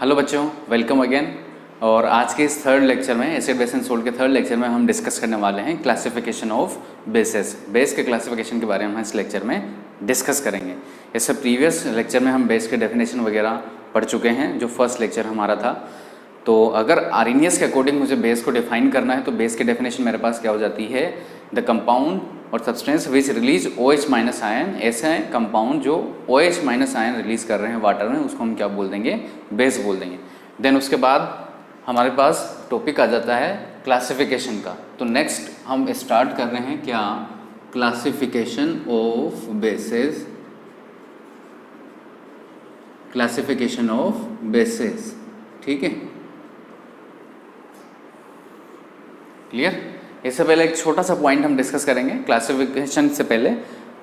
Hello बच्चों, welcome again. और आज के इस थर्ड लेक्चर में एसिड बेस एंड सोल्ट के थर्ड लेक्चर में हम डिस्कस करने वाले हैं क्लासिफिकेशन ऑफ बेसेस। बेस के क्लासिफिकेशन के बारे में हम इस लेक्चर में डिस्कस करेंगे। इससे प्रीवियस लेक्चर में हम बेस के डेफिनेशन वगैरह पढ़ चुके हैं, जो फर्स्ट लेक्चर हमारा था। तो अगर आर्हेनियस के अकॉर्डिंग मुझे बेस को डिफाइन करना है तो बेस की डेफिनेशन मेरे पास क्या हो जाती है, द कंपाउंड और substance which release OH minus ion. ऐसे कंपाउंड जो OH माइनस आयन रिलीज कर रहे हैं वाटर में, उसको हम क्या बोल देंगे, बेस बोल देंगे। देन उसके बाद हमारे पास टॉपिक आ जाता है क्लासिफिकेशन का। तो नेक्स्ट हम स्टार्ट कर रहे हैं क्या, classification of bases. Classification of bases, ठीक है, क्लियर। इससे पहले एक छोटा सा पॉइंट हम डिस्कस करेंगे क्लासिफिकेशन से पहले,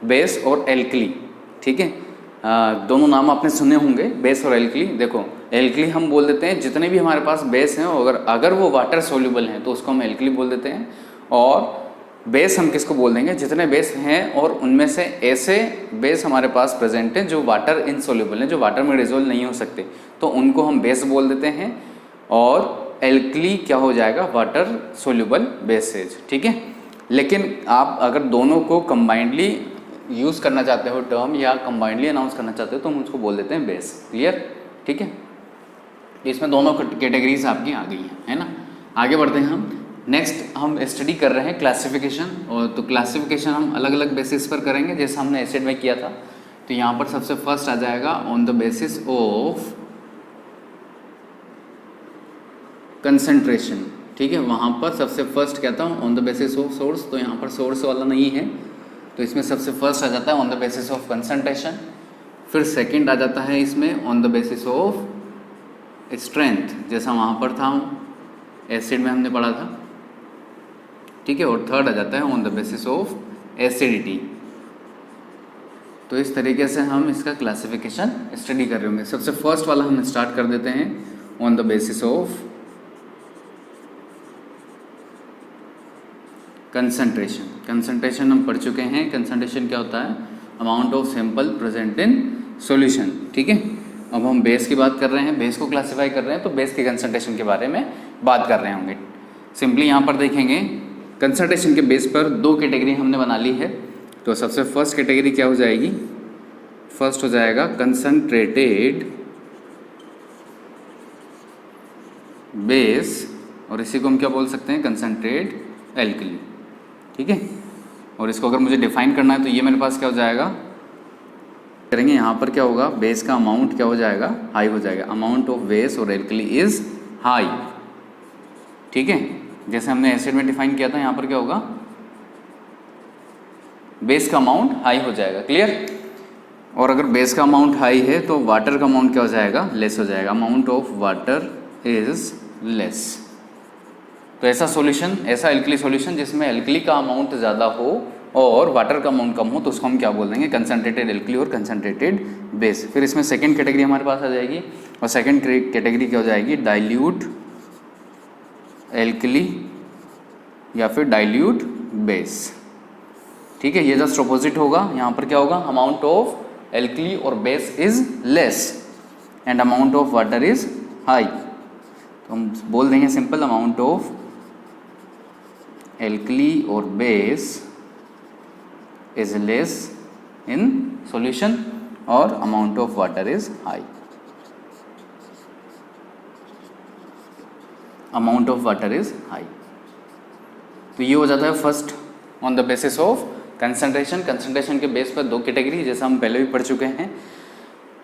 बेस और एल्कली, ठीक है। दोनों नाम आपने सुने होंगे, बेस और एल्कली। देखो, एल्कली हम बोल देते हैं जितने भी हमारे पास बेस हैं, अगर वो वाटर सोल्यूबल हैं तो उसको हम एल्कली बोल देते हैं। और बेस हम किसको बोल देंगे, जितने बेस हैं और उनमें से ऐसे बेस हमारे पास प्रेजेंट हैं जो वाटर इनसोल्यूबल हैं, जो वाटर में डिजोल्व नहीं हो सकते, तो उनको हम बेस बोल देते हैं। और एल्कली क्या हो जाएगा, वाटर सोल्यूबल बेसेज, ठीक है। लेकिन आप अगर दोनों को कंबाइंडली यूज़ करना चाहते हो टर्म, या कंबाइंडली अनाउंस करना चाहते हो, तो हम उसको बोल देते हैं बेस, क्लियर, ठीक है। इसमें दोनों कैटेगरीज आपकी आ गई हैं, है ना। आगे बढ़ते हैं हम। नेक्स्ट हम स्टडी कर रहे हैं क्लासिफिकेशन। और तो क्लासिफिकेशन हम अलग अलग बेसिस पर करेंगे, जैसे हमने एसिड में किया था। तो यहाँ पर सबसे फर्स्ट आ जाएगा on the basis of concentration, ठीक है। वहाँ पर सबसे फर्स्ट कहता हूँ on the basis of source, तो यहाँ पर सोर्स वाला नहीं है, तो इसमें सबसे फर्स्ट आ जाता है on the basis of concentration. फिर सेकंड आ जाता है इसमें on the basis of strength, जैसा वहाँ पर था एसिड में हमने पढ़ा था, ठीक है। और थर्ड आ जाता है on the basis of acidity. तो इस तरीके से हम इसका क्लासिफिकेशन स्टडी कर रहे होंगे। सबसे फर्स्ट वाला हम स्टार्ट कर देते हैं on the basis of concentration. Concentration हम पढ़ चुके हैं। कंसंट्रेशन क्या होता है, amount of sample present in solution, ठीक है। अब हम बेस की बात कर रहे हैं, बेस को क्लासिफाई कर रहे हैं, तो बेस के कंसंट्रेशन के बारे में बात कर रहे होंगे। सिंपली यहाँ पर देखेंगे, कंसंट्रेशन के बेस पर दो कैटेगरी हमने बना ली है। तो सबसे फर्स्ट कैटेगरी क्या हो जाएगी, फर्स्ट हो जाएगा कंसंट्रेटेड बेस, और इसी को हम क्या बोल सकते हैं, कंसंट्रेट एल्कली, ठीक है। और इसको अगर मुझे डिफाइन करना है तो ये मेरे पास क्या हो जाएगा, करेंगे यहाँ पर क्या होगा, बेस का अमाउंट क्या हो जाएगा, हाई हो जाएगा। अमाउंट ऑफ बेस और एल्कली इज हाई, ठीक है। जैसे हमने एसिड में डिफाइन किया था, यहाँ पर क्या होगा, बेस का अमाउंट हाई हो जाएगा, क्लियर। और अगर बेस का अमाउंट हाई है तो वाटर का अमाउंट क्या हो जाएगा, लेस हो जाएगा। Amount of water is less. तो ऐसा सॉल्यूशन, ऐसा एल्कली सॉल्यूशन जिसमें एल्कली का अमाउंट ज़्यादा हो और वाटर का अमाउंट कम हो, तो उसको हम क्या बोल देंगे, कंसंट्रेटेड एल्कली और कंसंट्रेटेड बेस। फिर इसमें सेकंड कैटेगरी हमारे पास आ जाएगी, और सेकंड कैटेगरी क्या हो जाएगी, डाइल्यूट एल्कली या फिर डाइल्यूट बेस, ठीक है। ये जस्ट अपोजिट होगा। यहाँ पर क्या होगा, अमाउंट ऑफ एल्कली और base is less and amount of water is high. तो हम बोल देंगे सिंपल, अमाउंट ऑफ एल्कली और base is less in solution और amount of water is high. Amount of water is high. तो ये हो जाता है first on the basis of concentration. Concentration के बेस पर दो कैटेगरी, जैसा हम पहले भी पढ़ चुके हैं,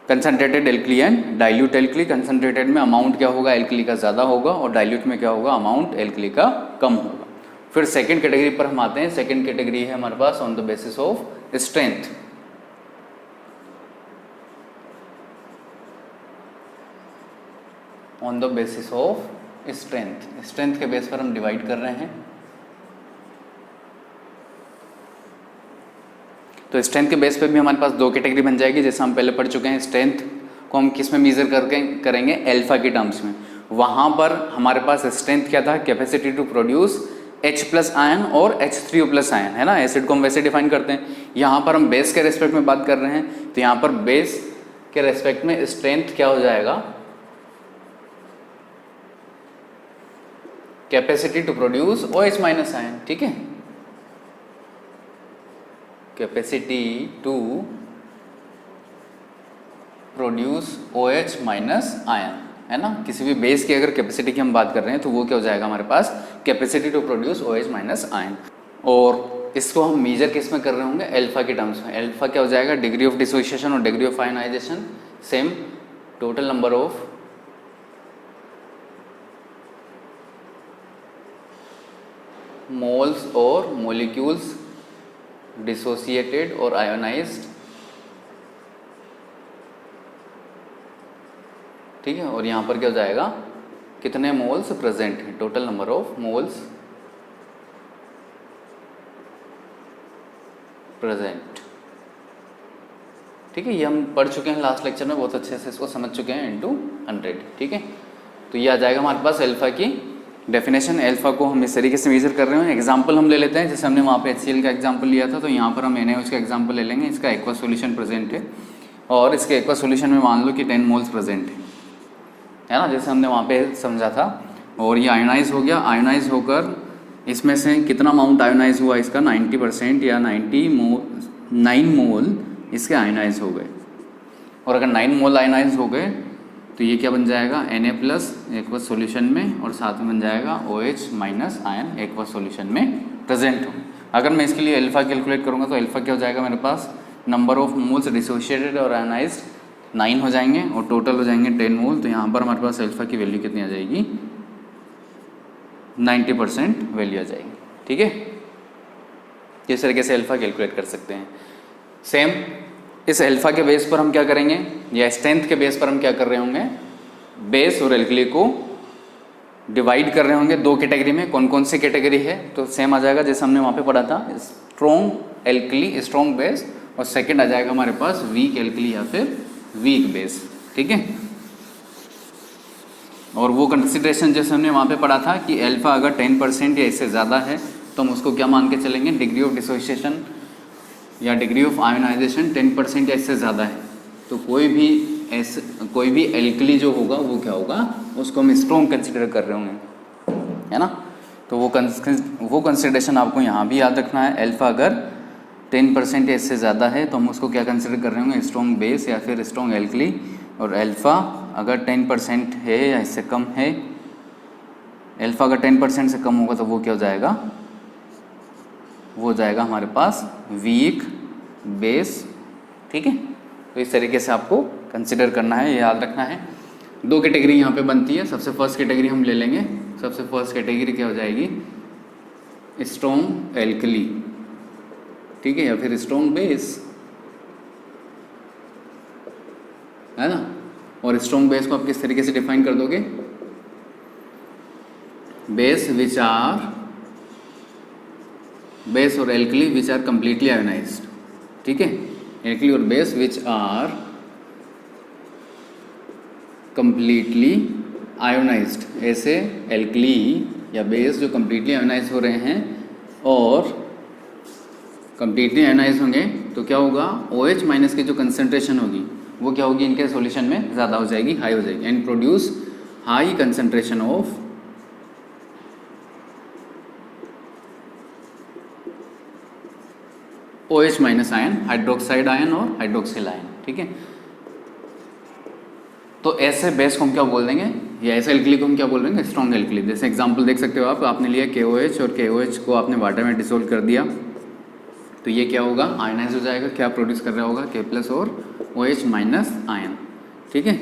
concentrated alkali and dilute alkali. Concentrated में अमाउंट क्या होगा, एल्कली का ज़्यादा होगा, और डाइल्यूट में क्या होगा, अमाउंट एल्कली का कम होगा। फिर सेकंड कैटेगरी पर हम आते हैं। सेकंड कैटेगरी है हमारे pass on the basis of strength. On the basis of strength, strength के बेस पर हम डिवाइड कर रहे हैं। तो स्ट्रेंथ के बेस पे भी हमारे पास दो कैटेगरी बन जाएगी, जैसे हम पहले पढ़ चुके हैं। स्ट्रेंथ को हम किस में मेजर करके करेंगे, अल्फा के टर्म्स में। वहाँ पर हमारे पास स्ट्रेंथ क्या था, capacity to produce H+ ion और H3O+ आयन, है ना। एसिड को हम वैसे डिफाइन करते हैं। यहाँ पर हम बेस के रेस्पेक्ट में बात कर रहे हैं, तो यहाँ पर बेस के रेस्पेक्ट में स्ट्रेंथ क्या हो जाएगा, capacity to produce OH minus ion, ठीक है, capacity to produce OH minus ion, है ना। किसी भी बेस की अगर कैपेसिटी की हम बात कर रहे हैं तो वो क्या हो जाएगा हमारे पास, capacity to produce OH minus ion. और इसको हम मेजर किस में कर रहे होंगे, अल्फा के टर्म्स में। अल्फा क्या हो जाएगा, डिग्री ऑफ डिसोसिएशन और degree of ionisation, same total number of moles और मॉलिक्यूल्स डिसोसिएटेड और आयोनाइज्ड, ठीक है। और यहाँ पर क्या हो जाएगा, कितने मोल्स प्रेजेंट हैं, total number of moles present, ठीक है। ये हम पढ़ चुके हैं लास्ट लेक्चर में, बहुत अच्छे से इसको समझ चुके हैं, इनटू 100, ठीक है। तो ये आ जाएगा हमारे पास अल्फा की डेफिनेशन। अल्फा को हम इस तरीके से मेजर कर रहे हैं। एग्जांपल हम ले लेते हैं, जैसे हमने वहाँ पे HCl का एग्जांपल लिया था, तो यहाँ पर हम NaOH का एग्जांपल ले लेंगे। इसका एक्वा सॉल्यूशन प्रेजेंट है और इसके एक्वा सॉल्यूशन में मान लो कि 10 मोल्स प्रेजेंट है ना, जैसे हमने वहाँ पे समझा था। और ये आयोनाइज हो गया, आयोनाइज होकर इसमें से कितना अमाउंट आयोनाइज हुआ, इसका 90% या 9 मोल इसके आयोनाइज हो गए। और अगर 9 मोल आयोनाइज हो गए तो ये क्या बन जाएगा, Na+ एक्वस सॉल्यूशन में, और साथ में बन जाएगा OH minus ion aqueous solution में प्रेजेंट हो। अगर मैं इसके लिए अल्फा कैलकुलेट करूँगा तो अल्फा क्या हो जाएगा मेरे पास, नंबर ऑफ मोल्स डिसोशिएटेड और आयनाइज्ड 9 हो जाएंगे और टोटल हो जाएंगे 10 मोल। तो यहाँ पर हमारे पास अल्फा की वैल्यू कितनी आ जाएगी, 90% वैल्यू आ जाएगी, ठीक है। इस तरीके से अल्फा कैलकुलेट कर सकते हैं। सेम इस अल्फा के बेस पर हम क्या करेंगे, या स्ट्रेंथ के बेस पर हम क्या कर रहे होंगे, बेस और एल्कली को डिवाइड कर रहे होंगे 2 कैटेगरी में। कौन कौन सी कैटेगरी है, तो सेम आ जाएगा जैसे हमने वहाँ पे पढ़ा था, स्ट्रॉन्ग एल्कली स्ट्रॉन्ग बेस, और सेकंड आ जाएगा हमारे पास वीक एल्कली या फिर वीक बेस, ठीक है। और वो कंसिडरेशन जैसे हमने वहाँ पे पढ़ा था कि अल्फा अगर 10% या इससे ज़्यादा है तो हम उसको क्या मान के चलेंगे, डिग्री ऑफ डिसोसिएशन या डिग्री ऑफ आयोनाइजेशन 10% या इससे ज़्यादा है तो कोई भी एल्कली जो होगा वो क्या होगा, उसको हम स्ट्रॉन्ग कंसिडर कर रहे होंगे, है ना। तो वो कंसिडरेशन आपको यहाँ भी याद रखना है। अल्फा अगर 10% या इससे ज़्यादा है तो हम उसको क्या कंसिडर कर रहे होंगे, स्ट्रॉन्ग बेस या फिर स्ट्रॉन्ग एल्कली। और अल्फा अगर 10% है या इससे कम है, अल्फा अगर 10% से कम होगा तो वो क्या हो जाएगा, वो हो जाएगा हमारे पास वीक बेस, ठीक है। तो इस तरीके से आपको कंसिडर करना है, ये याद रखना है। 2 कैटेगरी यहाँ पे बनती है। सबसे फर्स्ट कैटेगरी हम ले लेंगे, सबसे फर्स्ट कैटेगरी क्या हो जाएगी, स्ट्रॉन्ग एल्कली, ठीक है, या फिर स्ट्रॉन्ग बेस, है ना। और स्ट्रॉन्ग बेस को आप किस तरीके से डिफाइन कर दोगे, बेस विच आर बेस और alkali which are completely ionised, ठीक है। एल्कली और base which are completely ionised, ऐसे एल्कली या बेस जो कंप्लीटली आयोनाइज हो रहे हैं और कंप्लीटली आयोनाइज होंगे तो क्या होगा, OH माइनस की जो कंसंट्रेशन होगी वो क्या होगी, इनके सॉल्यूशन में ज़्यादा हो जाएगी, हाई हो जाएगी, and produce high concentration of OH minus ion, hydroxide ion और हाइड्रोक्सिल आयन, ठीक है। तो ऐसे बेस को हम क्या बोल देंगे, या ऐसे एल्कली को हम क्या बोल देंगे, स्ट्रॉन्ग एल्कली। जैसे एग्जांपल देख सकते हो आप, आपने लिया KOH और KOH को आपने वाटर में डिसोल्व कर दिया तो ये क्या होगा, आयनाइज हो जाएगा। क्या प्रोड्यूस कर रहा होगा, K+ और OH माइनस आयन, ठीक है।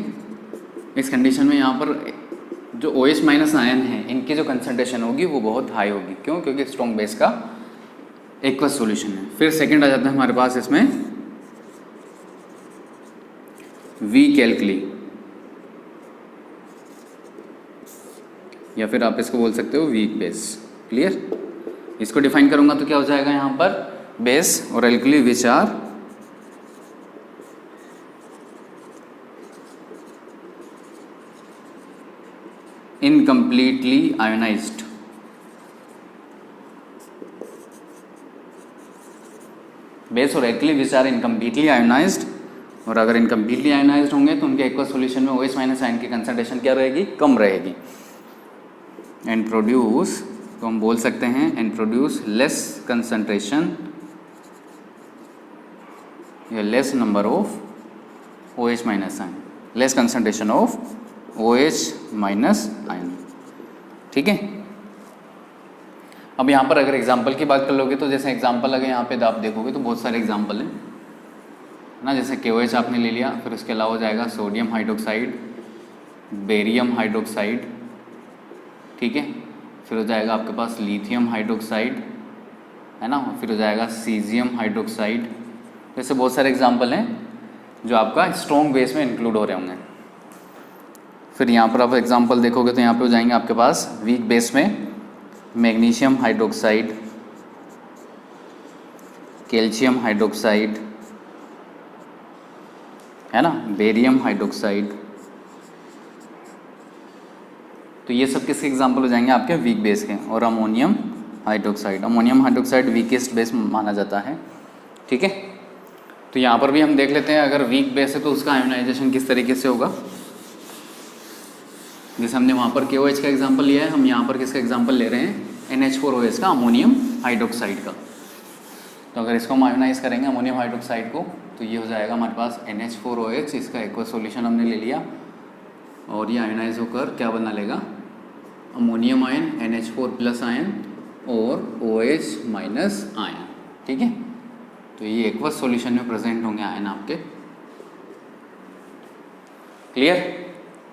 इस कंडीशन में यहाँ पर जो OH माइनस आयन है इनकी जो कंसंट्रेशन होगी वो बहुत हाई होगी। क्यों, क्योंकि स्ट्रॉन्ग बेस का एक्वस सॉल्यूशन है। फिर सेकंड आ जाता है हमारे पास इसमें वीक एल्कली, या फिर आप इसको बोल सकते हो वीक बेस। क्लियर, इसको डिफाइन करूंगा तो क्या हो जाएगा यहाँ पर, बेस और alkali which are incompletely ionized, base और alkali which are incompletely ionized. और अगर इनकम्प्लीटली आयोनाइज्ड होंगे तो उनके एक्वस सॉल्यूशन में OH माइनस आयन की कंसंट्रेशन क्या रहेगी, कम रहेगी। एंड प्रोड्यूस, तो हम बोल सकते हैं एंड प्रोड्यूस लेस कंसंट्रेशन या less number of OH minus ion, less concentration of OH minus ion. ठीक है, अब यहाँ पर अगर एग्जाम्पल की बात कर लोगे तो जैसे एग्जाम्पल अगर यहाँ पे आप देखोगे तो बहुत सारे एग्जाम्पल हैं ना, जैसे KOH आपने ले लिया, फिर उसके अलावा हो जाएगा सोडियम हाइड्रोक्साइड, बेरियम हाइड्रोक्साइड, ठीक है, फिर हो जाएगा आपके पास लिथियम हाइड्रोक्साइड, है ना, फिर हो जाएगा सीजियम हाइड्रोक्साइड। जैसे बहुत सारे एग्जाम्पल हैं जो आपका स्ट्रॉन्ग बेस में इंक्लूड हो रहे होंगे। फिर यहाँ पर आप एग्जाम्पल देखोगे तो यहाँ पे हो जाएंगे आपके पास वीक बेस में मैग्नीशियम हाइड्रोक्साइड, कैल्शियम हाइड्रोक्साइड, है ना, बेरियम हाइड्रोक्साइड। तो ये सब किसके एग्जाम्पल हो जाएंगे आपके वीक बेस के। और ammonium hydroxide, ammonium hydroxide weakest base माना जाता है। ठीक है, तो यहाँ पर भी हम देख लेते हैं अगर वीक बेस है तो उसका आयोनाइजेशन किस तरीके से होगा। जैसे हमने वहाँ पर KOH का एग्जाम्पल लिया है, हम यहाँ पर किसका एग्जाम्पल ले रहे हैं, NH4OH का, अमोनियम हाइड्रोक्साइड का। तो अगर इसको हम आयोनाइज करेंगे अमोनियम हाइड्रोक्साइड को तो ये हो जाएगा हमारे पास NH4OH, इसका एक्वस सॉल्यूशन हमने ले लिया और ये आयोनाइज होकर क्या बना लेगा, ammonium ion, NH4 plus ion और OH माइनस आयन। ठीक है, तो ये एक्वस सॉल्यूशन में प्रेजेंट होंगे आयन आपके। क्लियर।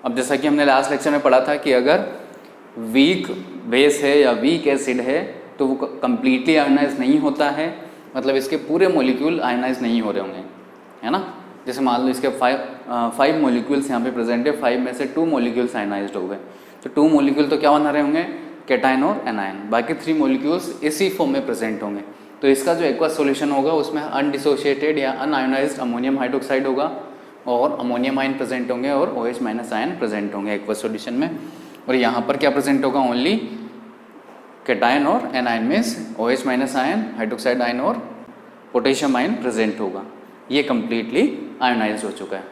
अब जैसा कि हमने लास्ट लेक्चर में पढ़ा था कि अगर वीक बेस है या वीक एसिड है तो वो कम्प्लीटली आयोनाइज नहीं होता है, मतलब इसके पूरे मॉलिक्यूल आयोनाइज नहीं हो रहे होंगे, है ना। जैसे मान लो इसके 5 मॉलिक्यूल्स यहाँ पे प्रेजेंट है, 5 में से 2 मॉलिक्यूल्स आयोनाइज्ड हो गए, तो 2 मॉलिक्यूल तो क्या बना रहे होंगे, कैटायन और एनायन, बाकी 3 मॉलिक्यूल्स इसी फॉर्म में प्रेजेंट होंगे। तो इसका जो एक्वस सॉल्यूशन होगा उसमें अनडिसोशिएटेड या अनआयोनाइज्ड अमोनियम हाइड्रोक्साइड होगा और अमोनियम आयन प्रेजेंट होंगे और OH माइनस आयन प्रेजेंट होंगे एक्वस सॉल्यूशन में। और यहाँ पर क्या प्रेजेंट होगा, ओनली कैटायन और एनायन में OH minus ion, hydroxide ion और पोटेशियम आयन प्रेजेंट होगा। ये कम्प्लीटली आयोनाइज हो चुका है।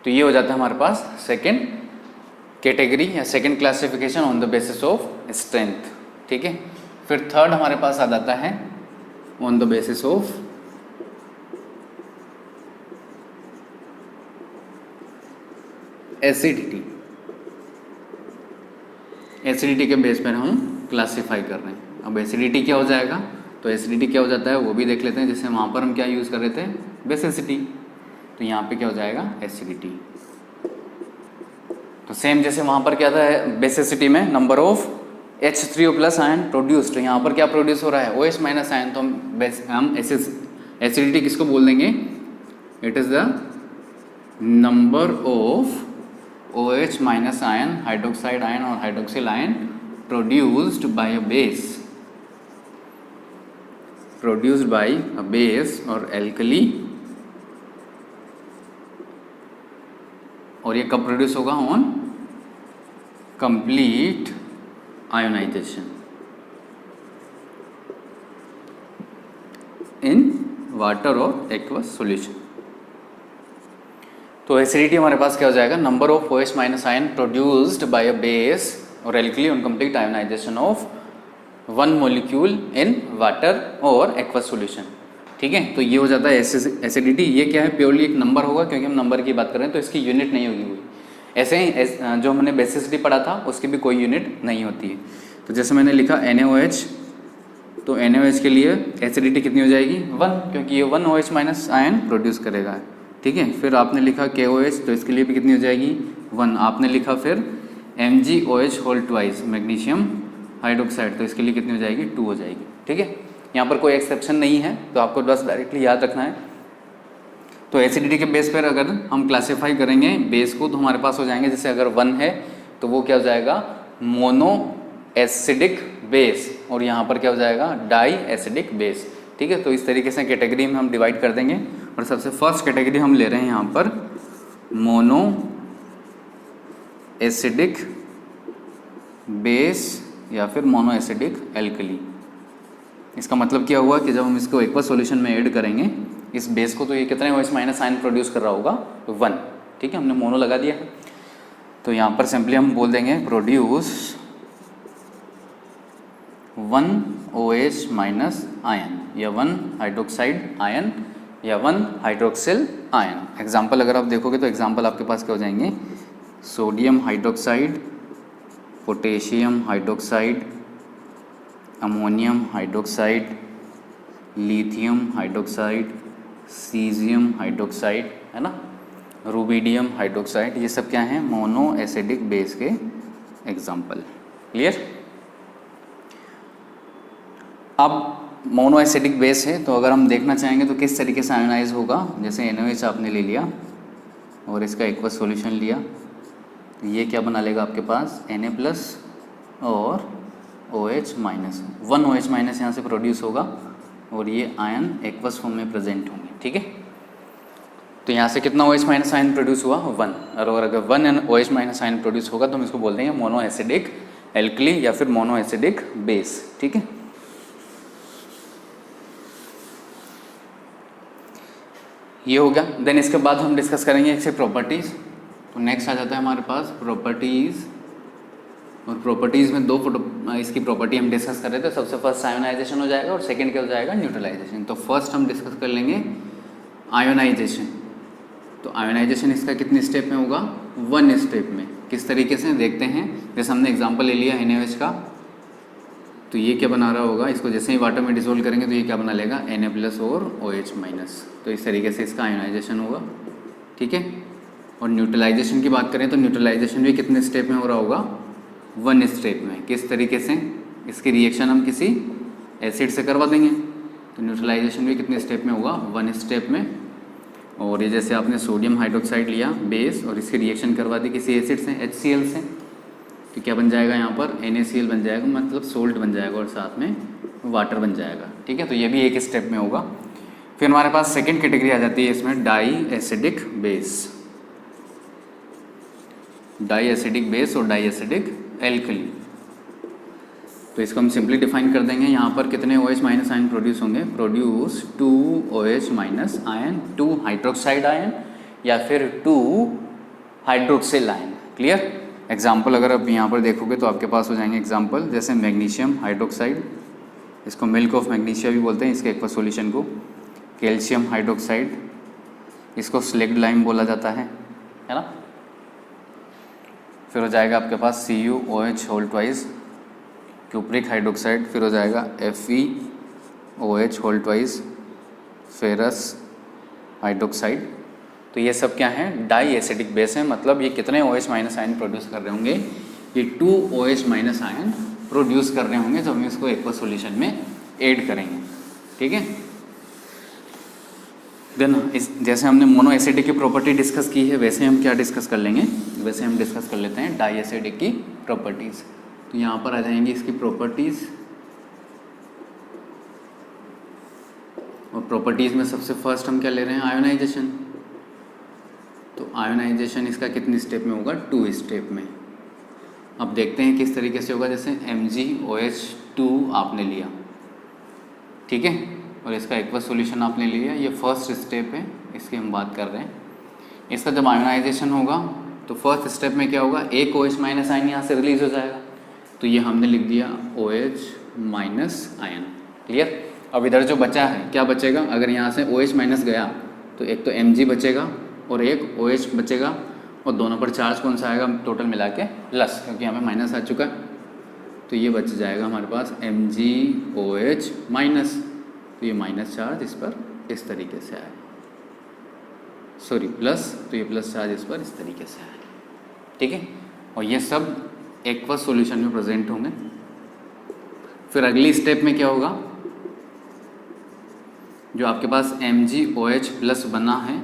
तो ये हो जाता है हमारे पास सेकेंड कैटेगरी या second classification on the basis of strength. ठीक है, फिर थर्ड हमारे पास आ जाता है on the basis of acidity. Acidity के बेस पर हम क्लासिफाई कर रहे हैं। अब एसिडिटी क्या हो जाएगा, तो एसिडिटी क्या हो जाता है वो भी देख लेते हैं। जैसे वहाँ पर हम क्या यूज़ कर रहे थे, बेसिसिटी, तो यहाँ पे क्या हो जाएगा, एसिडिटी। तो सेम जैसे वहाँ पर क्या था बेसिसिटी में number of H3O plus ion produce, तो यहाँ पर क्या प्रोड्यूस हो रहा है, OH माइनस आयन। तो हम एसिडिटी किसको बोल देंगे, it is the number of OH minus ion, hydroxide ion और hydroxyl ion produced by a base, produced by a base और एल्कली। और ये कब प्रोड्यूस होगा, on complete ionization in water और एक्वस सॉल्यूशन। तो एसिडिटी हमारे पास क्या हो जाएगा, number of OH minus ion produced by a base और alkali on complete ionization of 1 molecule in water और एक्वस सॉल्यूशन। ठीक है, तो ये हो जाता है एसिडिटी। ये क्या है, प्योरली एक नंबर होगा, क्योंकि हम नंबर की बात कर रहे हैं तो इसकी यूनिट नहीं होगी हुई। ऐसे ही जो हमने बेसिसिटी पढ़ा था उसकी भी कोई यूनिट नहीं होती है। तो जैसे मैंने लिखा NaOH, तो NaOH के लिए एसिडिटी कितनी हो जाएगी, 1, क्योंकि ये 1 OH माइनस आयन प्रोड्यूस करेगा। ठीक है, फिर आपने लिखा KOH, तो इसके लिए भी कितनी हो जाएगी, 1। आपने लिखा फिर MgOH whole twice, magnesium hydroxide, तो इसके लिए कितनी हो जाएगी, 2 हो जाएगी। ठीक है, यहाँ पर कोई एक्सेप्शन नहीं है, तो आपको बस डायरेक्टली याद रखना है। तो एसिडिटी के बेस पर अगर हम क्लासीफाई करेंगे बेस को, तो हमारे पास हो जाएंगे, जैसे अगर 1 है तो वो क्या हो जाएगा, मोनो एसिडिक बेस, और यहाँ पर क्या हो जाएगा, डाई एसिडिक बेस। ठीक है, तो इस तरीके से कैटेगरी में हम डिवाइड कर देंगे। और सबसे फर्स्ट कैटेगरी हम ले रहे हैं यहाँ पर मोनो एसिडिक बेस या फिर मोनो एसिडिक एल्कली। इसका मतलब क्या हुआ कि जब हम इसको एक्वस सॉल्यूशन में ऐड करेंगे इस बेस को, तो ये कितने OH माइनस आयन प्रोड्यूस कर रहा होगा, तो 1। ठीक है, हमने मोनो लगा दिया है। तो यहाँ पर सिंपली हम बोल देंगे प्रोड्यूस 1 OH माइनस आयन, या 1 हाइड्रोक्साइड आयन, या 1 हाइड्रोक्सिल आयन। एग्जाम्पल अगर आप देखोगे तो एग्जाम्पल आपके पास क्या हो जाएंगे, sodium hydroxide, potassium hydroxide, ammonium hydroxide, lithium hydroxide, caesium hydroxide, है ना, रूबिडियम हाइड्रोक्साइड, ये सब क्या हैं, मोनो एसिडिक बेस के एग्जाम्पल। क्लियर। अब मोनो एसिडिक बेस है, तो अगर हम देखना चाहेंगे तो किस तरीके से आयोनाइज होगा, जैसे NaOH आपने ले लिया और इसका एक्वस सॉल्यूशन लिया, तो ये क्या बना लेगा आपके पास, Na+ और OH-, 1 OH- यहाँ से प्रोड्यूस होगा और ये आयन एक्वस फॉर्म में प्रेजेंट होंगे। ठीक है, तो यहाँ से कितना OH- आयन प्रोड्यूस हुआ, 1, और अगर 1 OH- आयन प्रोड्यूस होगा तो हम इसको बोल देंगे मोनो एसिडिक एल्कली या फिर मोनो एसिडिक बेस। ठीक है, ये हो गया। देन इसके बाद हम डिस्कस करेंगे इसके प्रॉपर्टीज़। तो नेक्स्ट आ जाता है हमारे पास प्रॉपर्टीज़, और प्रॉपर्टीज़ में दो इसकी प्रॉपर्टी हम डिस्कस कर रहे थे। सबसे फर्स्ट आयोनाइजेशन हो जाएगा और सेकंड क्या हो जाएगा, न्यूट्रलाइजेशन। तो फर्स्ट हम डिस्कस कर लेंगे आयोनाइजेशन। तो आयोनाइजेशन इसका कितने स्टेप में होगा, 1 स्टेप में। किस तरीके से देखते हैं, जैसे हमने एग्जांपल ले लिया NaOH का, तो ये क्या बना रहा होगा, इसको जैसे ही वाटर में डिसोल्व करेंगे तो ये क्या बना लेगा, Na+ और OH-। तो इस तरीके से इसका आयोनाइजेशन होगा। ठीक है, और न्यूट्रलाइजेशन की बात करें तो न्यूट्रलाइजेशन भी कितने स्टेप में हो रहा होगा, 1 स्टेप में। किस तरीके से, इसकी रिएक्शन हम किसी एसिड से करवा देंगे, तो न्यूट्रलाइजेशन भी कितने स्टेप में होगा, 1 स्टेप में। और ये जैसे आपने सोडियम हाइड्रोक्साइड लिया बेस और इसकी रिएक्शन करवा दी किसी एसिड से, HCl से, तो क्या बन जाएगा यहाँ पर, NaCl बन जाएगा, मतलब सोल्ट बन जाएगा और साथ में वाटर बन जाएगा। ठीक है, तो ये भी एक स्टेप में होगा। फिर हमारे पास सेकेंड कैटेगरी आ जाती है इसमें, di acidic base. Di acidic base और डाई एसिडिक एल्कली। तो इसको हम सिंपली डिफाइन कर देंगे। यहाँ पर कितने OH- आयन प्रोड्यूस होंगे, produce 2 OH- ion, 2 hydroxide ion, या फिर 2 हाइड्रोक्सिल आयन। क्लियर। एग्जाम्पल अगर आप यहाँ पर देखोगे तो आपके पास हो जाएंगे एग्जाम्पल, जैसे मैग्नीशियम हाइड्रोक्साइड, इसको मिल्क ऑफ मैग्नीशिया भी बोलते हैं, इसके एक्वस सॉल्यूशन को। कैल्शियम हाइड्रोक्साइड, इसको स्लेक्ड लाइम बोला जाता है ना। फिर हो जाएगा आपके पास CuOH2, क्यूप्रिक हाइड्रोक्साइड। फिर हो जाएगा FeOH2, फेरस हाइड्रोक्साइड। तो ये सब क्या है, डाई एसिडिक बेस है। मतलब ये कितने OH- आयन प्रोड्यूस कर रहे होंगे, ये 2 OH- आयन प्रोड्यूस कर रहे होंगे जब हम इसको एक्वस सॉल्यूशन में ऐड करेंगे। ठीक है, देन जैसे हमने मोनो एसिडिक की प्रॉपर्टी डिस्कस की है, वैसे हम क्या डिस्कस कर लेंगे, वैसे हम डिस्कस कर लेते हैं डाई एसिडिक की प्रॉपर्टीज़। तो यहाँ पर आ जाएंगी इसकी प्रॉपर्टीज़, और प्रॉपर्टीज़ में सबसे फर्स्ट हम क्या ले रहे हैं, आयोनाइजेशन। तो आयोनाइजेशन इसका कितनी स्टेप में होगा, 2 स्टेप में। अब देखते हैं किस तरीके से होगा। जैसे MgOH2 आपने लिया, ठीक है, और इसका एक्वस सॉल्यूशन आपने लिया, ये फर्स्ट स्टेप है, इसकी हम बात कर रहे हैं। इसका जब आयोनाइजेशन होगा तो फर्स्ट स्टेप में क्या होगा, एक OH- आयन यहाँ से रिलीज हो जाएगा, तो ये हमने लिख दिया OH- आयन। क्लियर। अब इधर जो बचा है, क्या बचेगा, अगर यहाँ से OH- गया तो एक तो Mg बचेगा और एक OH बचेगा, और दोनों पर चार्ज कौन सा आएगा, टोटल मिला के प्लस, क्योंकि यहाँ पे माइनस आ चुका है। तो ये बच जाएगा हमारे पास MgOH-, तो ये माइनस चार्ज इस पर इस तरीके से आएगा, सॉरी प्लस, तो ये प्लस चार्ज इस पर इस तरीके से आएगा। ठीक है, और ये सब एक्वस सॉल्यूशन में प्रेजेंट होंगे। फिर अगली स्टेप में क्या होगा, जो आपके पास MgOH+ बना है,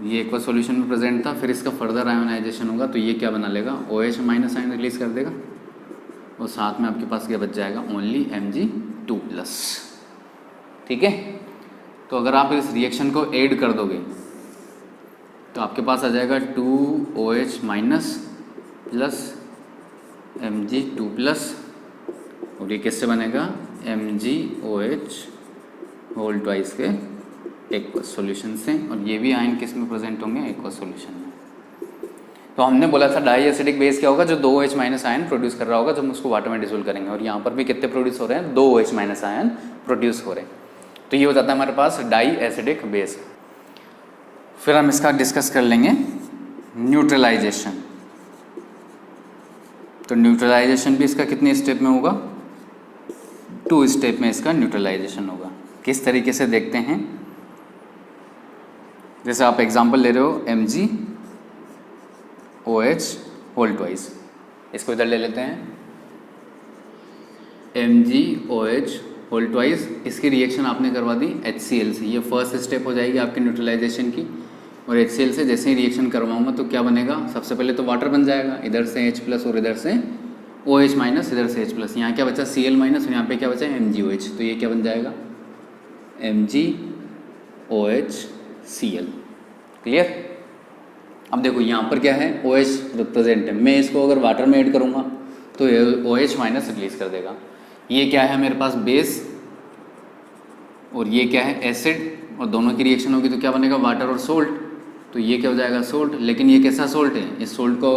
ये एक्वस सॉल्यूशन में प्रेजेंट था, फिर इसका फर्दर आयोनाइजेशन होगा, तो ये क्या बना लेगा, OH- आयन रिलीज कर देगा, और साथ में आपके पास क्या बच जाएगा, ओनली Mg2+। ठीक है, तो अगर आप इस रिएक्शन को ऐड कर दोगे तो आपके पास आ जाएगा 2 OH- प्लस Mg2+, और ये किससे बनेगा, MgOH2 के एक्वस सॉल्यूशन से, और ये भी आयन किस में प्रेजेंट होंगे, एक्वस सॉल्यूशन में। तो हमने बोला था डाई एसिडिक बेस क्या होगा, जो 2 OH माइनस आयन प्रोड्यूस कर रहा होगा जब हम उसको वाटर में डिसोल्व करेंगे, और यहाँ पर भी कितने प्रोड्यूस हो रहे हैं, 2 OH माइनस आयन प्रोड्यूस हो रहे हैं। तो ये हो जाता है हमारे पास डाई एसिडिक बेस। फिर हम इसका डिस्कस कर लेंगे न्यूट्रलाइजेशन। तो न्यूट्रलाइजेशन भी इसका कितने स्टेप में होगा, 2 स्टेप में इसका न्यूट्रलाइजेशन होगा। किस तरीके से देखते हैं, जैसे आप एग्जांपल ले रहे हो MgOH होल ट्वाइस, इसको इधर ले लेते हैं MgOH होल ट्वाइस, इसकी रिएक्शन आपने करवा दी HCl से, ये फर्स्ट स्टेप हो जाएगी आपकी न्यूट्रलाइजेशन की। और HCl से जैसे ही रिएक्शन करवाऊंगा तो क्या बनेगा, सबसे पहले तो वाटर बन जाएगा, इधर से H+ और इधर से OH माइनस, इधर से H+, यहाँ क्या बचा Cl माइनस, और यहाँ पे क्या बचा MgOH, तो ये क्या बन जाएगा MgOHCl। क्लियर। अब देखो यहाँ पर क्या है, OH रिप्रेजेंट है, मैं इसको अगर वाटर में ऐड करूँगा तो ये OH माइनस रिलीज कर देगा। ये क्या है मेरे पास बेस, और ये क्या है एसिड, और दोनों की रिएक्शन होगी तो क्या बनेगा वाटर और सोल्ट, तो ये क्या हो जाएगा सोल्ट। लेकिन ये कैसा सोल्ट है, इस सोल्ट को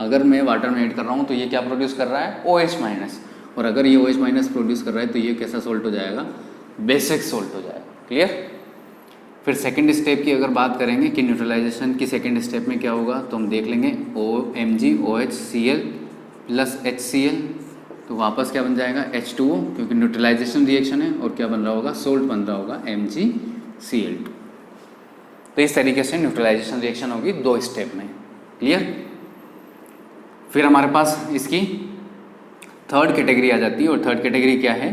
अगर मैं वाटर में ऐड कर रहा हूँ तो ये क्या प्रोड्यूस कर रहा है, OH माइनस, और अगर ये OH माइनस प्रोड्यूस कर रहा है तो ये कैसा सोल्ट हो जाएगा, बेसिक सोल्ट हो जाएगा। क्लियर। फिर सेकंड स्टेप की अगर बात करेंगे कि न्यूट्रलाइजेशन की सेकंड स्टेप में क्या होगा, तो हम देख लेंगे MgOHCl प्लस HCl, तो वापस क्या बन जाएगा H2O, क्योंकि न्यूट्रलाइजेशन रिएक्शन है, और क्या बन रहा होगा, सोल्ट बन रहा होगा MgCl2। तो इस तरीके से न्यूट्रलाइजेशन रिएक्शन होगी 2 स्टेप में। क्लियर। फिर हमारे पास इसकी थर्ड कैटेगरी आ जाती है, और थर्ड कैटेगरी क्या है,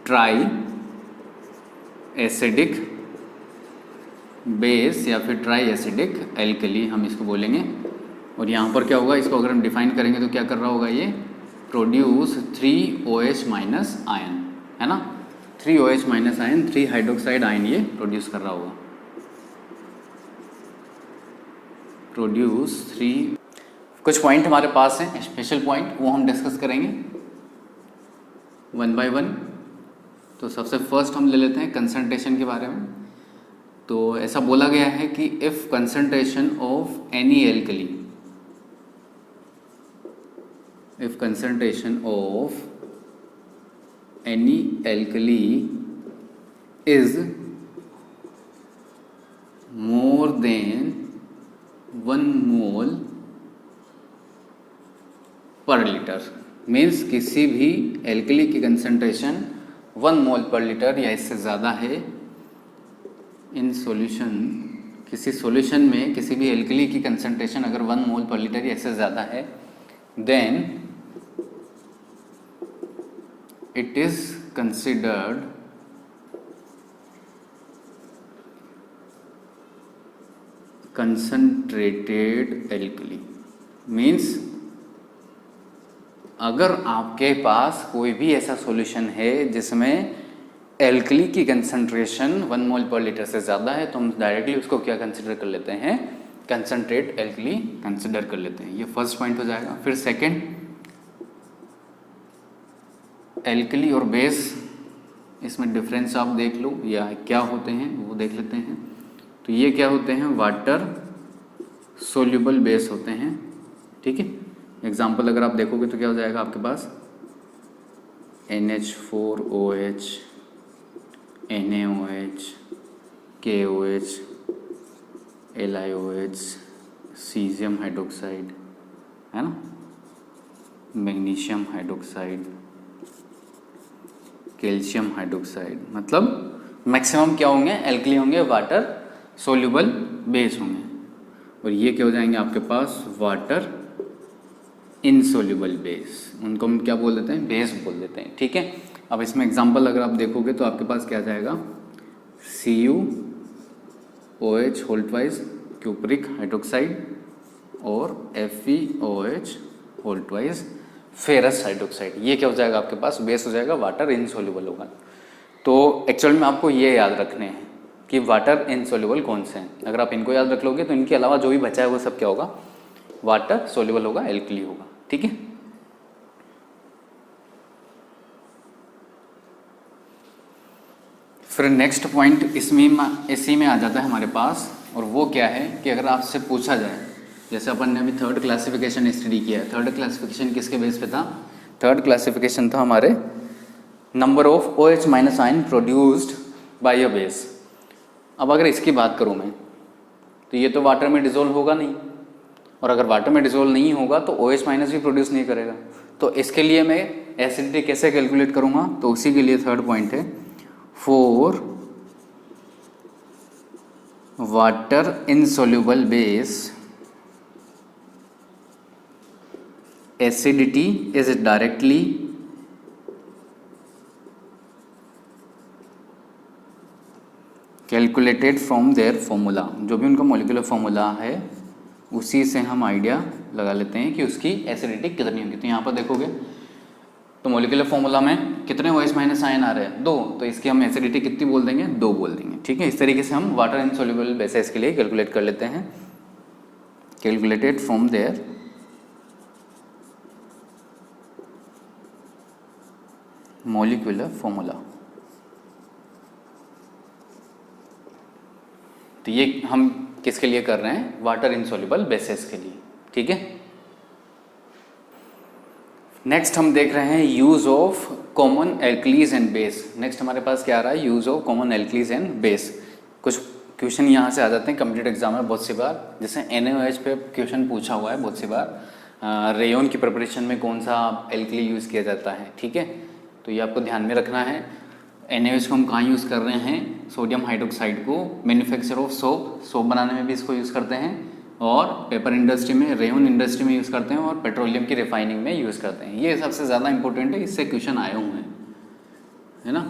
ट्राई एसिडिक बेस या फिर ट्राई एसिडिक एल्कली हम इसको बोलेंगे। और यहाँ पर क्या होगा, इसको अगर हम डिफाइन करेंगे तो क्या कर रहा होगा, ये प्रोड्यूस 3 OH माइनस आयन, है ना, 3 OH minus ion, 3 hydroxide ion ये प्रोड्यूस कर रहा होगा, प्रोड्यूस 3। कुछ पॉइंट हमारे पास हैं स्पेशल पॉइंट, वो हम डिस्कस करेंगे 1 बाय 1। तो सबसे फर्स्ट हम ले लेते हैं कंसंट्रेशन के बारे में। तो ऐसा बोला गया है कि if concentration of any alkali, if concentration of any alkali is more than 1 mole per liter, means किसी भी एल्कली की कंसंट्रेशन 1 मोल पर लीटर या इससे ज़्यादा है इन सॉल्यूशन, किसी सॉल्यूशन में किसी भी एल्कली की कंसंट्रेशन अगर 1 मोल पर लीटर या इससे ज़्यादा है, then it is considered concentrated alkali। Means अगर आपके पास कोई भी ऐसा सॉल्यूशन है जिसमें एल्कली की कंसंट्रेशन 1 मोल पर लीटर से ज़्यादा है, तो हम डायरेक्टली उसको क्या कंसिडर कर लेते हैं, कंसंट्रेट एल्कली कंसिडर कर लेते हैं। ये फर्स्ट पॉइंट हो जाएगा। फिर सेकंड, एल्कली और बेस, इसमें डिफरेंस आप देख लो या क्या होते हैं वो देख लेते हैं। तो ये क्या होते हैं, वाटर सोल्यूबल बेस होते हैं, ठीक है। एग्जांपल अगर आप देखोगे तो क्या हो जाएगा आपके पास NH4OH, NaOH, KOH, LiOH, caesium hydroxide, है ना, मैग्नीशियम हाइड्रोक्साइड, कैल्शियम हाइड्रोक्साइड। मतलब मैक्सिमम क्या होंगे, एल्कली होंगे, वाटर सोल्यूबल बेस होंगे। और ये क्या हो जाएंगे आपके पास, वाटर इनसोल्यूबल बेस, उनको हम क्या बोल देते हैं, बेस बोल देते हैं, ठीक है। अब इसमें एग्जांपल अगर आप देखोगे तो आपके पास क्या जाएगा, CuOH whole twice cupric hydroxide और FeOH whole twice ferrous hydroxide. ये क्या हो जाएगा आपके पास, बेस हो जाएगा, वाटर इनसोल्यूबल होगा। तो एक्चुअल में आपको ये याद रखने हैं कि वाटर इनसोल्यूबल कौन से हैं। अगर आप इनको याद रख लोगे तो इनके अलावा जो भी बचा है वो सब क्या होगा, वाटर सोल्यूबल होगा, एल्कली होगा, ठीक है। फिर नेक्स्ट पॉइंट इसी में आ जाता है हमारे पास, और वो क्या है कि अगर आपसे पूछा जाए, जैसे अपन ने अभी थर्ड क्लासिफिकेशन स्टडी किया है, थर्ड क्लासिफिकेशन किसके बेस पे था? थर्ड क्लासिफिकेशन था हमारे number of OH minus ion produced by a base. अब अगर इसकी बात करूँ मैं, तो ये तो वाटर में डिजोल्व होगा नहीं, और अगर वाटर में डिजोल्व नहीं होगा तो OH माइनस भी प्रोड्यूस नहीं करेगा। तो इसके लिए मैं एसिडिटी कैसे कैलकुलेट करूँगा? तो उसी के लिए थर्ड पॉइंट है, for water insoluble base acidity is directly calculated from their formula. जो भी उनका मॉलिक्यूलर फॉर्मूला है उसी से हम आइडिया लगा लेते हैं कि उसकी एसिडिटी कितनी होगी। तो यहाँ पर देखोगे तो मॉलिक्यूलर फॉर्मूला में कितने OH माइनस आयन आ रहे हैं? 2, तो इसकी हम एसिडिटी कितनी बोल देंगे? 2 बोल देंगे। ठीक है, इस तरीके से हम वाटर इनसोल्यूबल बेसेस के लिए कैलकुलेट कर लेते हैं, calculated from their molecular formula. तो ये हम किसके लिए कर रहे हैं? वाटर इनसोल्यूबल बेसेस के लिए। ठीक है, नेक्स्ट हम देख रहे हैं use of common alkalis and base. Next हमारे पास क्या आ रहा है? Use of common alkalis and base. कुछ क्वेश्चन यहाँ से आ जाते हैं कम्पिटेटिव एग्जाम में बहुत सी बार, जैसे NaOH पे क्वेश्चन पूछा हुआ है बहुत सी बार, रेयन की प्रिपरेशन में कौन सा एल्कली यूज़ किया जाता है। ठीक है, तो ये आपको ध्यान में रखना है। NaOH को हम कहाँ यूज़ कर रहे हैं? सोडियम हाइड्रोक्साइड को मैन्युफैक्चर ऑफ सोप बनाने में भी इसको यूज़ करते हैं, और पेपर इंडस्ट्री में, रेयन इंडस्ट्री में यूज़ करते हैं, और पेट्रोलियम की रिफाइनिंग में यूज़ करते हैं। ये सबसे ज़्यादा इंपॉर्टेंट है, इससे क्वेश्चन आए हुए हैं, है ना।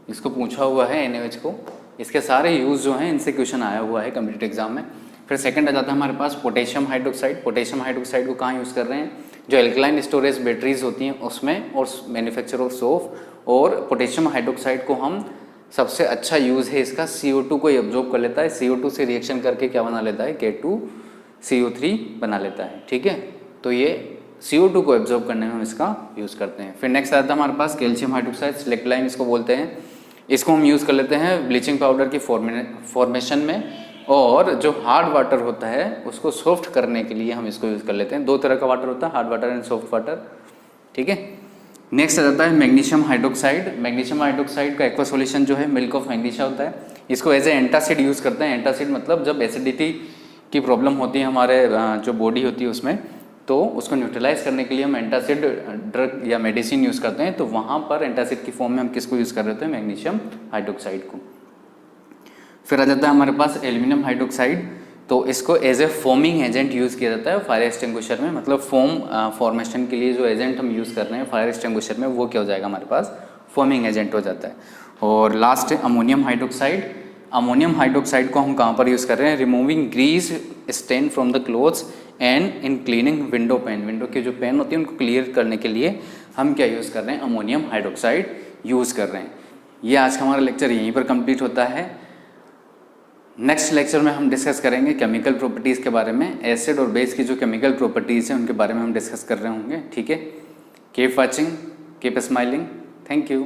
इसको पूछा हुआ है NaOH को, इसके सारे यूज़ जो हैं इनसे क्वेश्चन आया हुआ है कम्पिटेटिव एग्जाम में। फिर सेकंड आ जाता है हमारे पास पोटेशियम हाइड्रोक्साइड। पोटेशियम हाइड्रोक्साइड को कहाँ यूज़ कर रहे हैं? जो एल्कलाइन स्टोरेज बैटरीज होती हैं उसमें, और मैन्युफैक्चर ऑफ सोप। और पोटेशियम हाइड्रोक्साइड को हम सबसे अच्छा यूज़ है इसका, CO2 को एब्जॉर्ब कर लेता है, CO2 से रिएक्शन करके क्या बना लेता है? K2CO3 बना लेता है। ठीक है, तो ये CO2 को एब्जॉर्ब करने में हम इसका यूज़ करते हैं। फिर नेक्स्ट आता है हमारे पास कैल्शियम हाइड्रोक्साइड, सिलेक्टलाइन इसको बोलते हैं। इसको हम यूज़ कर लेते हैं ब्लीचिंग पाउडर की फॉर्मेशन में, और जो हार्ड वाटर होता है उसको सॉफ्ट करने के लिए हम इसको यूज़ कर लेते हैं। 2 तरह का वाटर होता है, hard water and soft water. ठीक है, नेक्स्ट आ जाता है मैग्नीशियम हाइड्रोक्साइड। मैग्नीशियम हाइड्रोक्साइड का एक्वा सॉल्यूशन जो है मिल्क ऑफ मैग्नीशिया होता है। इसको एज ए एंटासिड यूज़ करते हैं। एंटासिड मतलब जब एसिडिटी की प्रॉब्लम होती है हमारे जो बॉडी होती है उसमें, तो उसको न्यूट्रलाइज करने के लिए हम एंटासिड ड्रग या मेडिसिन यूज़ करते हैं। तो वहाँ पर एंटासिड की फॉर्म में हम किसको यूज़ कर रहे थे? मैग्नीशियम हाइड्रोक्साइड को। फिर आ जाता है हमारे पास एल्यूमिनियम हाइड्रोक्साइड। तो इसको as a forming agent use किया जाता है फायर एक्सटिंग्विशर में, मतलब फोम फॉर्मेशन के लिए जो एजेंट हम यूज़ कर रहे हैं फायर एक्सटिंग्विशर में, वो क्या हो जाएगा हमारे पास? फॉर्मिंग एजेंट हो जाता है। और लास्ट है अमोनियम हाइड्रोक्साइड। अमोनियम हाइड्रोक्साइड को हम कहाँ पर यूज़ कर रहे हैं? Removing grease stain from the clothes and in cleaning window pane. Window की जो पैन होती है उनको क्लियर करने के लिए हम क्या यूज़ कर रहे हैं? अमोनियम हाइड्रोक्साइड यूज़ कर रहे हैं। ये आज का हमारा लेक्चर यहीं पर कंप्लीट होता है। नेक्स्ट लेक्चर में हम डिस्कस करेंगे केमिकल प्रॉपर्टीज़ के बारे में। एसिड और बेस की जो केमिकल प्रॉपर्टीज़ हैं उनके बारे में हम डिस्कस कर रहे होंगे। ठीक है, keep watching, keep smiling, thank you.